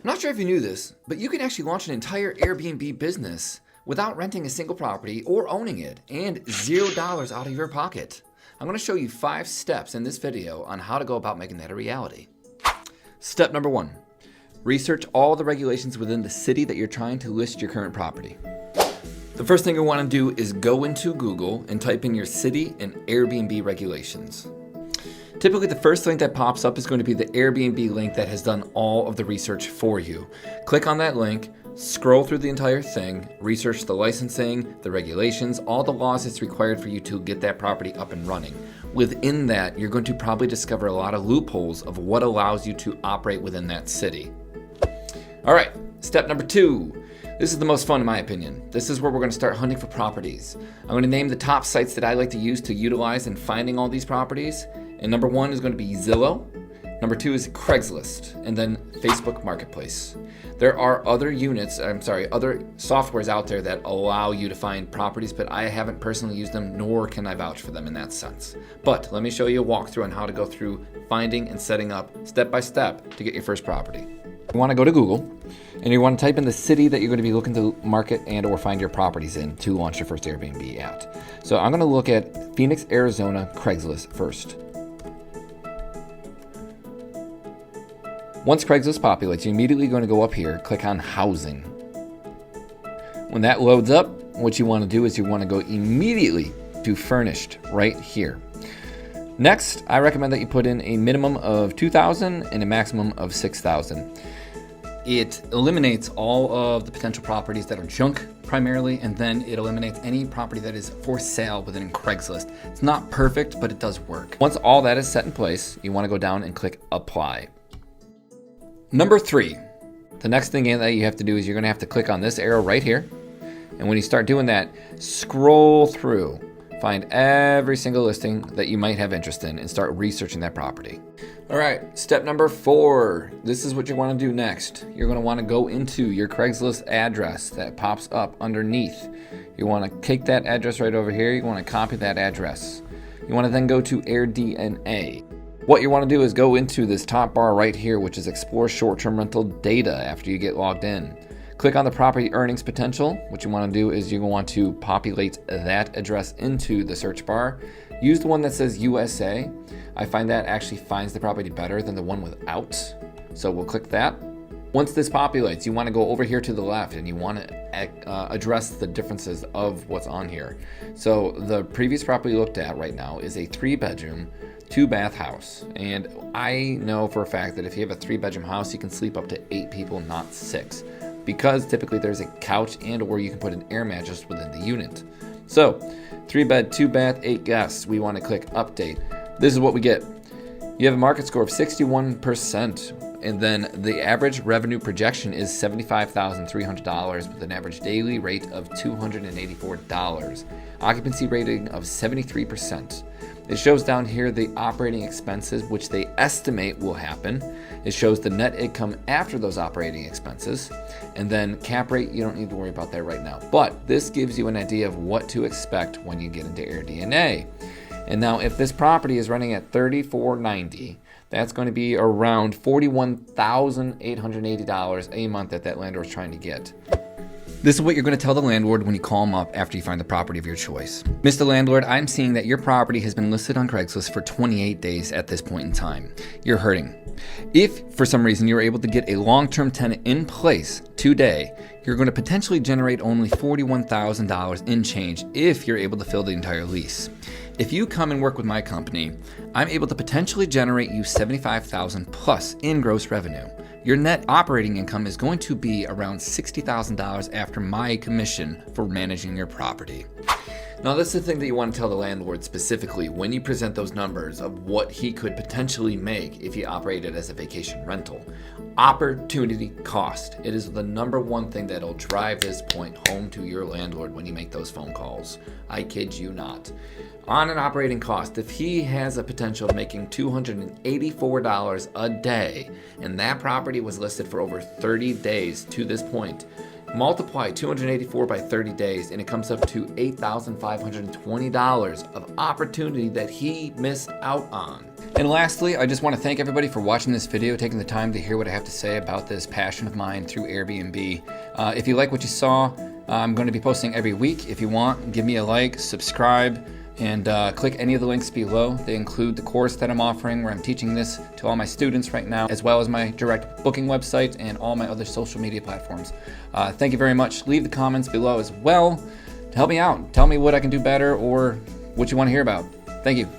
I'm not sure if you knew this, but you can actually launch an entire Airbnb business without renting a single property or owning it, and $0 out of your pocket. I'm going to show you 5 steps in this video on how to go about making that a reality. Step number 1, research all the regulations within the city that you're trying to list your current property. The first thing you want to do is go into Google and type in your city and Airbnb regulations. Typically, the first link that pops up is going to be the Airbnb link that has done all of the research for you. Click on that link, scroll through the entire thing, research the licensing, the regulations, all the laws that's required for you to get that property up and running. Within that, you're going to probably discover a lot of loopholes of what allows you to operate within that city. All right, step number 2. This is the most fun in my opinion. This is where we're going to start hunting for properties. I'm going to name the top sites that I like to use to utilize in finding all these properties. And number 1 is going to be Zillow. Number 2 is Craigslist, and then Facebook Marketplace. There are other other softwares out there that allow you to find properties, but I haven't personally used them, nor can I vouch for them in that sense. But let me show you a walkthrough on how to go through finding and setting up step by step to get your first property. You want to go to Google, and you want to type in the city that you're going to be looking to market and or find your properties in to launch your first Airbnb at. So I'm going to look at Phoenix, Arizona, Craigslist first. Once Craigslist populates, you're immediately going to go up here, click on housing. When that loads up, what you want to do is you want to go immediately to furnished right here. Next, I recommend that you put in a minimum of $2,000 and a maximum of $6,000. It eliminates all of the potential properties that are junk primarily, and then it eliminates any property that is for sale within Craigslist. It's not perfect, but it does work. Once all that is set in place, you want to go down and click apply. Number 3, the next thing that you have to do is you're going to have to click on this arrow right here. And when you start doing that, scroll through, find every single listing that you might have interest in and start researching that property. All right, step number 4. This is what you want to do next. You're going to want to go into your Craigslist address that pops up underneath. You want to take that address right over here. You want to copy that address. You want to then go to AirDNA. What you want to do is go into this top bar right here, which is Explore Short-Term Rental Data after you get logged in. Click on the property earnings potential. What you want to do is you want to populate that address into the search bar. Use the one that says USA. I find that actually finds the property better than the one without. So we'll click that. Once this populates, you want to go over here to the left and you want to address the differences of what's on here. So the previous property looked at right now is a 3-bedroom, 2-bath house. And I know for a fact that if you have a 3-bedroom house, you can sleep up to 8 people, not 6. Because typically there's a couch and or you can put an air mattress within the unit. So 3-bed, 2-bath, 8 guests. We want to click update. This is what we get. You have a market score of 61%. And then the average revenue projection is $75,300 with an average daily rate of $284. Occupancy rating of 73%. It shows down here the operating expenses, which they estimate will happen. It shows the net income after those operating expenses. And then cap rate, you don't need to worry about that right now. But this gives you an idea of what to expect when you get into AirDNA. And now if this property is running at $34.90, that's going to be around $41,880 a month that landlord's trying to get. This is what you're going to tell the landlord when you call him up after you find the property of your choice. Mr. Landlord, I'm seeing that your property has been listed on Craigslist for 28 days at this point in time. You're hurting. If, for some reason, you're able to get a long-term tenant in place today, you're going to potentially generate only $41,000 in change if you're able to fill the entire lease. If you come and work with my company, I'm able to potentially generate you $75,000 plus in gross revenue. Your net operating income is going to be around $60,000 after my commission for managing your property. Now, this is the thing that you want to tell the landlord specifically when you present those numbers of what he could potentially make if he operated as a vacation rental. Opportunity cost. It is the number one thing that'll drive this point home to your landlord when you make those phone calls. I kid you not. On an operating cost, if he has a potential of making $284 a day, and that property was listed for over 30 days to this point, multiply 284 by 30 days, and it comes up to $8,520 of opportunity that he missed out on. And lastly, I just want to thank everybody for watching this video, taking the time to hear what I have to say about this passion of mine through Airbnb. If you like what you saw, I'm going to be posting every week. If you want, give me a like, subscribe, and click any of the links below. They include the course that I'm offering where I'm teaching this to all my students right now, as well as my direct booking website and all my other social media platforms. Thank you very much. Leave the comments below as well to help me out. Tell me what I can do better or what you want to hear about. Thank you.